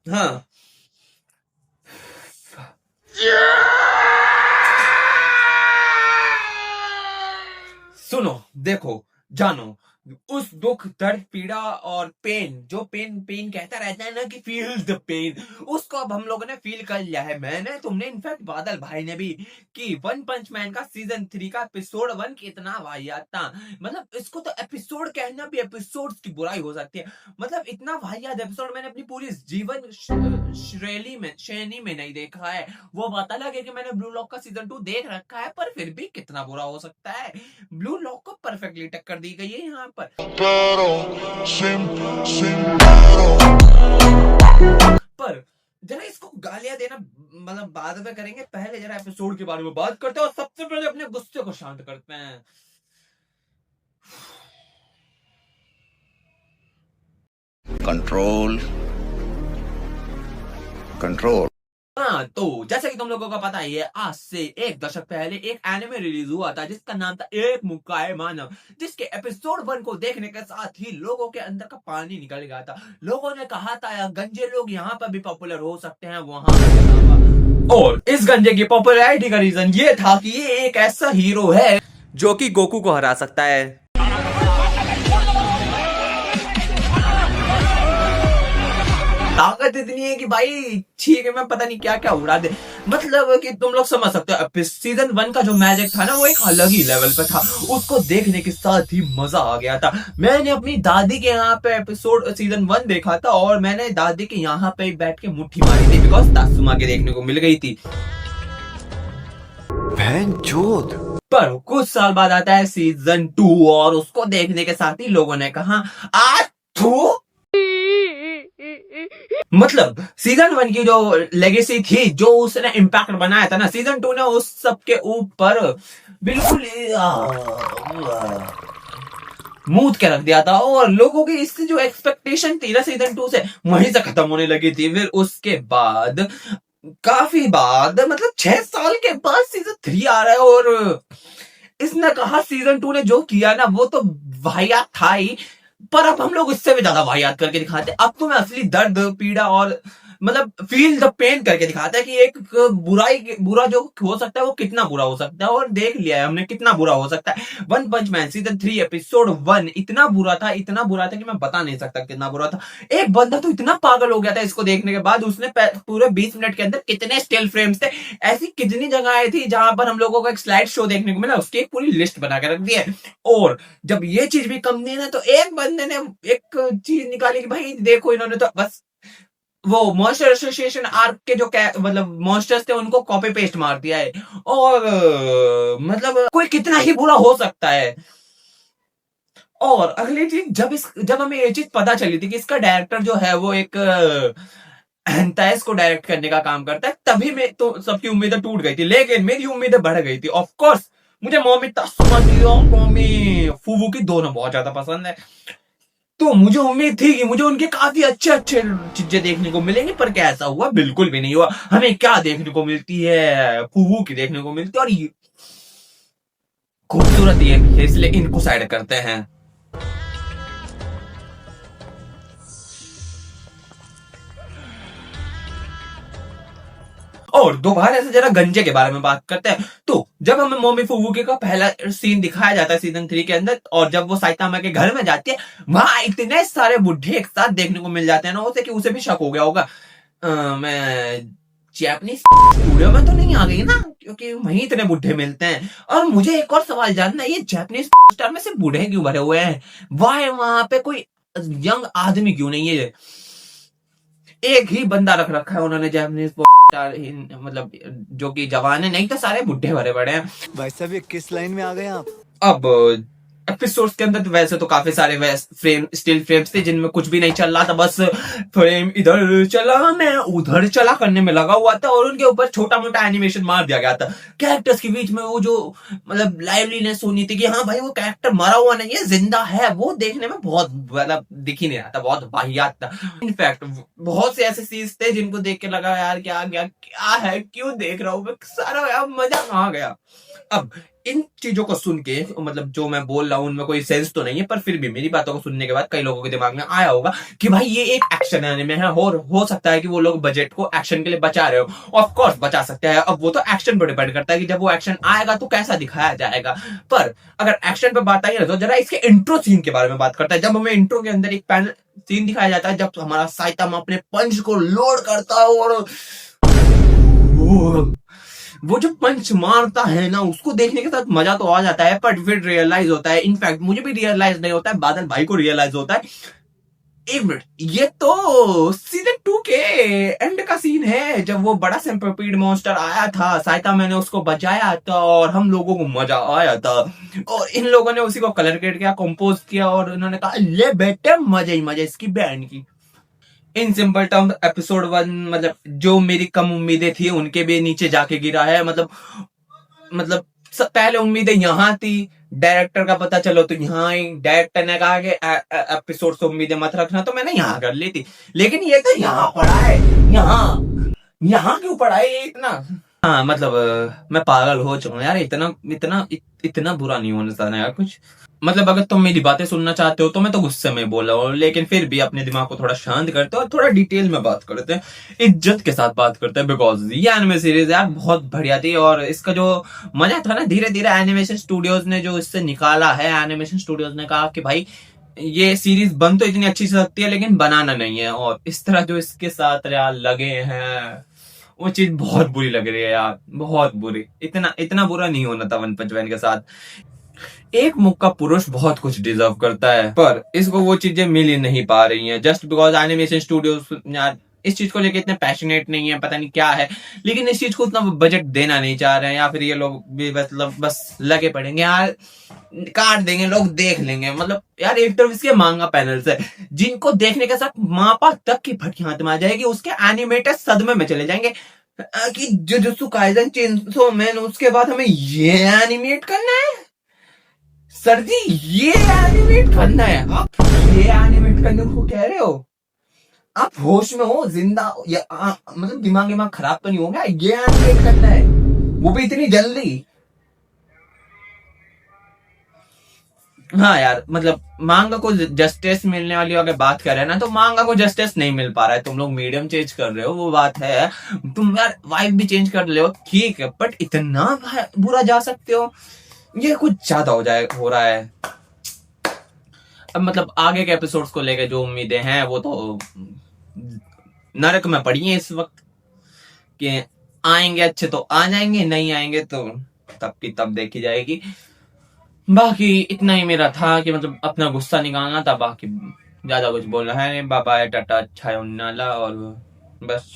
हाँ, सुनो, देखो, जानो, उस दुख, दर्द, पीड़ा और पेन, जो पेन पेन कहता रहता है ना कि फील द पेन, उसको अब हम लोगों ने फील कर लिया है। मैंने, तुमने, इनफैक्ट बादल भाई ने भी, कि वन पंच मैन का सीजन 3 का एपिसोड 1 कितना वाहियात था। मतलब इसको तो एपिसोड कहना भी एपिसोड्स की बुराई हो सकती है। मतलब इतना वाहियात एपिसोड मैंने अपनी पूरी जीवन श्रेणी में नहीं देखा है। वो बात अलग है कि मैंने ब्लू लॉक का सीजन 2 देख रखा है, पर फिर भी कितना बुरा हो सकता है। ब्लू लॉक को परफेक्टली टक्कर दी गई है यहाँ पर। पर जरा इसको गालियां देना मतलब बाद में करेंगे, पहले जरा एपिसोड के बारे में बात करते हैं और सबसे पहले अपने गुस्से को शांत करते हैं। Control control. हाँ, तो जैसे कि तुम लोगों को पता ही है, आज से 1 दशक पहले एक एनिमे रिलीज हुआ था जिसका नाम था एक मुक्काए मानव, जिसके एपिसोड 1 को देखने के साथ ही लोगों के अंदर का पानी निकल गया था। लोगों ने कहा था यार, गंजे लोग यहाँ पर भी पॉपुलर हो सकते हैं, वहां पर। और इस गंजे की पॉपुलैरिटी का रीजन ये था कि ये एक ऐसा हीरो है जो कि गोकू को हरा सकता है। ताकत इतनी है कि भाई ठीक है, मैं पता नहीं क्या क्या उड़ा दे। मतलब कि तुम लोग समझ सकते हो, सीजन 1 का जो मैजिक था ना, वो एक अलग ही लेवल पे था। उसको देखने के साथ ही मजा आ गया था। मैंने अपनी दादी के यहाँ पे एपिसोड सीजन 1 देखा था और मैंने दादी के यहाँ पे बैठ के मुट्ठी मारी थी, बिकॉज तासुमा के देखने को मिल गई थी। भैंचोद। पर कुछ साल बाद आता है सीजन 2 और उसको देखने के साथ ही लोगों ने कहा, आज थू। मतलब सीजन 1 की जो लेगेसी थी, जो उसने इम्पैक्ट बनाया था ना, सीजन 2 ने उस सब के ऊपर बिल्कुल मूद के रख दिया था। और लोगों की इससे जो एक्सपेक्टेशन थी ना सीजन 2 से, वहीं से खत्म होने लगी थी। फिर उसके बाद काफी बाद, मतलब 6 साल के बाद सीजन 3 आ रहा है और इसने कहा सीजन 2 ने जो किया ना, वो तो वाहियात था ही, पर अब हम लोग इससे भी ज्यादा वाहियात करके दिखाते हैं। अब तुम्हें असली दर्द, पीड़ा और मतलब फील द पेन करके दिखाता है कि एक बुरा जो हो सकता है वो कितना बुरा हो सकता है। और देख लिया है हमने कितना बुरा हो सकता है। वन पंच मैन सीजन 3 एपिसोड 1 इतना बुरा था, इतना बुरा था कि मैं बता नहीं सकता कितना बुरा था। एक बंदा तो इतना पागल हो गया था इसको देखने के बाद, उसने पूरे 20 मिनट के अंदर कितने स्टिल फ्रेम्स थे, ऐसी कितनी जगह थी जहां पर हम लोगों को एक स्लाइड शो देखने को मिला, उसकी एक पूरी लिस्ट बना के रख दी है। और जब ये चीज भी कम नहीं ना, तो एक बंदे ने एक चीज निकाली कि भाई देखो, इन्होंने तो बस वो मॉन्स्टर एसोसिएशन आर्क के जो मतलब मॉन्स्टर्स थे उनको कॉपी पेस्ट मार दिया है। और मतलब कोई कितना ही बुरा हो सकता है। और अगली चीज, जब हमें ये चीज पता चली थी कि इसका डायरेक्टर जो है वो एक हेंताइस को डायरेक्ट करने का काम करता है, तभी में तो सबकी उम्मीदें टूट गई थी, लेकिन मेरी उम्मीदें बढ़ गई थी। ऑफ कोर्स मुझे मोमी तासुमा की और मोमी फूबू की दोनों बहुत ज्यादा पसंद है, तो मुझे उम्मीद थी कि मुझे उनके काफी अच्छे अच्छे चीजें देखने को मिलेंगी। पर क्या ऐसा हुआ? बिल्कुल भी नहीं हुआ। हमें क्या देखने को मिलती है? फूबू की देखने को मिलती है, और ये खूबसूरत ये है, इसलिए इनको साइड करते हैं। और दोबारा से जरा गंजे के बारे में बात करते हैं। तो जब हमें मोमी फुबुकी का पहला सीन दिखाया जाता है सीजन 3 के अंदर, और जब वो साइतामा के घर में जाती है, वहां इतने सारे बुढ़े एक साथ देखने को मिल जाते हैं ना, उसे कि उसे भी शक हो गया होगा मैं जैपनीज स्टूडियो में तो नहीं आ गई ना, क्योंकि वहीं इतने बुढ़े मिलते हैं। और मुझे एक और सवाल जानना है, ये जैपनीज स्टार में से बूढ़े क्यों भरे हुए हैं? वाह, वहां पे कोई यंग आदमी क्यों नहीं है? एक ही बंदा रख रखा है उन्होंने जैपनीज स्टार, मतलब जो कि जवान है, नहीं तो सारे बुढ़े भरे पड़े हैं। भाई साहब, ये किस लाइन में आ गए आप? अब एपिसोड्स के अंदर तो वैसे तो काफी सारे स्टिल फ्रेम्स थे जिनमें कुछ भी नहीं चल रहा था, बस फ्रेम इधर चला मैं उधर चला करने में लगा हुआ था, और उनके ऊपर छोटा मोटा एनिमेशन मार दिया गया था। कैरेक्टर्स के बीच में वो जो मतलब लाइवलीनेस होनी थी कि हाँ भाई वो कैरेक्टर मरा हुआ नहीं है, जिंदा है, वो देखने में बहुत मतलब दिख ही नहीं रहा था, बहुत वाहियात था। इनफैक्ट बहुत से ऐसे सीन्स थे जिनको देख के लगा यार क्या गया, क्या है, क्यों देख रहा हूँ मैं, सारा यार मजा कहाँ गया। अब इन चीजों को सुन के मतलब जो मैं बोल रहा हूँ उनमें कोई सेंस तो नहीं है, पर फिर भी मेरी बातों को सुनने के बाद कई लोगों के दिमाग में आया होगा कि भाई ये एक एक्शन एनिमे है, और हो सकता है कि वो लोग बजट को एक्शन के लिए बचा रहे हो। ऑफ कोर्स बचा सकते हैं, अब वो तो एक्शन पर डिपेंड करता है कि जब वो एक्शन आएगा तो कैसा दिखाया जाएगा। पर अगर एक्शन पे बात आई है तो जरा इसके इंट्रो सीन के बारे में बात करता है। जब हमें इंट्रो के अंदर एक पैनल सीन दिखाया जाता है जब हमारा साइतामा अपने पंच को लोड करता है और वो जो पंच मारता है ना, उसको देखने के साथ मजा तो आ जाता है, पर फिर रियलाइज होता है, इनफैक्ट मुझे भी रियलाइज नहीं होता है, बादल भाई को रियलाइज होता है, एक मिनट ये तो सीजन 2 के एंड का सीन है जब वो बड़ा सेंट्रोपीड मॉन्स्टर आया था, साइता मैंने उसको बचाया था और हम लोगों को मजा आया था, और इन लोगों ने उसी को कलर ग्रेड किया, कंपोज किया, और इन्होंने कहा ले बेटे मजे ही मजे इसकी बैंड की। इन सिंपल टर्म एपिसोड 1 मतलब जो मेरी कम उम्मीदें थी उनके भी नीचे जाके गिरा है। मतलब पहले उम्मीदें यहाँ थी, डायरेक्टर का पता चलो तो यहाँ आई, डायरेक्टर ने कहा कि एपिसोड से उम्मीदें मत रखना, तो मैंने यहाँ कर ली थी, लेकिन ये तो यहाँ पड़ा है, यहाँ क्यों पड़ा है ये इतना। हाँ मतलब मैं पागल हो चुका हूँ यार, इतना बुरा नहीं होना चाहिए यार कुछ। मतलब अगर तुम मेरी बातें सुनना चाहते हो तो मैं तो गुस्से में बोल रहा हूँ, लेकिन फिर भी अपने दिमाग को थोड़ा शांत करते हैं और थोड़ा डिटेल में बात करते हैं, इज्जत के साथ बात करते हैं, बिकॉज ये एनिमे सीरीज यार बहुत बढ़िया थी। और इसका जो मजा था ना, धीरे धीरे एनिमेशन स्टूडियोज ने जो इससे निकाला है, एनिमेशन स्टूडियोज ने कहा कि भाई ये सीरीज बन तो इतनी अच्छी से सकती है लेकिन बनाना नहीं है, और इस तरह जो इसके साथ यार लगे हैं वो चीज बहुत बुरी लग रही है यार, बहुत बुरी। इतना बुरा नहीं होना था वन पंच मैन के साथ। एक मुक्का पुरुष बहुत कुछ डिजर्व करता है, पर इसको वो चीजें मिल ही नहीं पा रही हैं, जस्ट बिकॉज एनिमेशन स्टूडियोज यार इस चीज को लेके इतने पैशनेट नहीं है, पता नहीं क्या है, लेकिन इस चीज को उतना बजट देना नहीं चाह रहे हैं, या फिर ये लोग भी मतलब बस लगे पड़ेंगे यार, काट देंगे लोग देख लेंगे। मतलब यार एक तरफ इसके मांगा पैनल्स है जिनको देखने के साथ मापा तक की फटी हाथ में आ जाएगी, उसके एनिमेटर सदमे में चले जाएंगे कि जुजुत्सु काइसेन चेनसो मैन, उसके बाद हमें ये एनिमेट करना है सर जी, ये एनिमेट करना है, आप ये एनिमेट करने को कह रहे हो, आप होश में हो, जिंदा या मतलब दिमाग खराब तो नहीं हो गया, ये एनिमेट करना है वो भी इतनी जल्दी। हाँ यार मतलब मांगा को जस्टिस मिलने वाली अगर बात करें ना, तो मांगा को जस्टिस नहीं मिल पा रहा है, तुम लोग मीडियम चेंज कर रहे हो वो बात है, तुम यार वाइब भी चेंज कर रहे हो ठीक है, बट इतना बुरा जा सकते हो, ये कुछ ज्यादा हो रहा है। अब मतलब आगे के एपिसोड्स को लेकर जो उम्मीदें हैं वो तो नरक में पड़ी हैं इस वक्त, कि आएंगे अच्छे तो आ जाएंगे, नहीं आएंगे तो तब की तब देखी जाएगी। बाकी इतना ही मेरा था कि मतलब अपना गुस्सा निकालना था, बाकी ज्यादा कुछ बोलना है, बाबा टाटा, अच्छा नाला, और बस।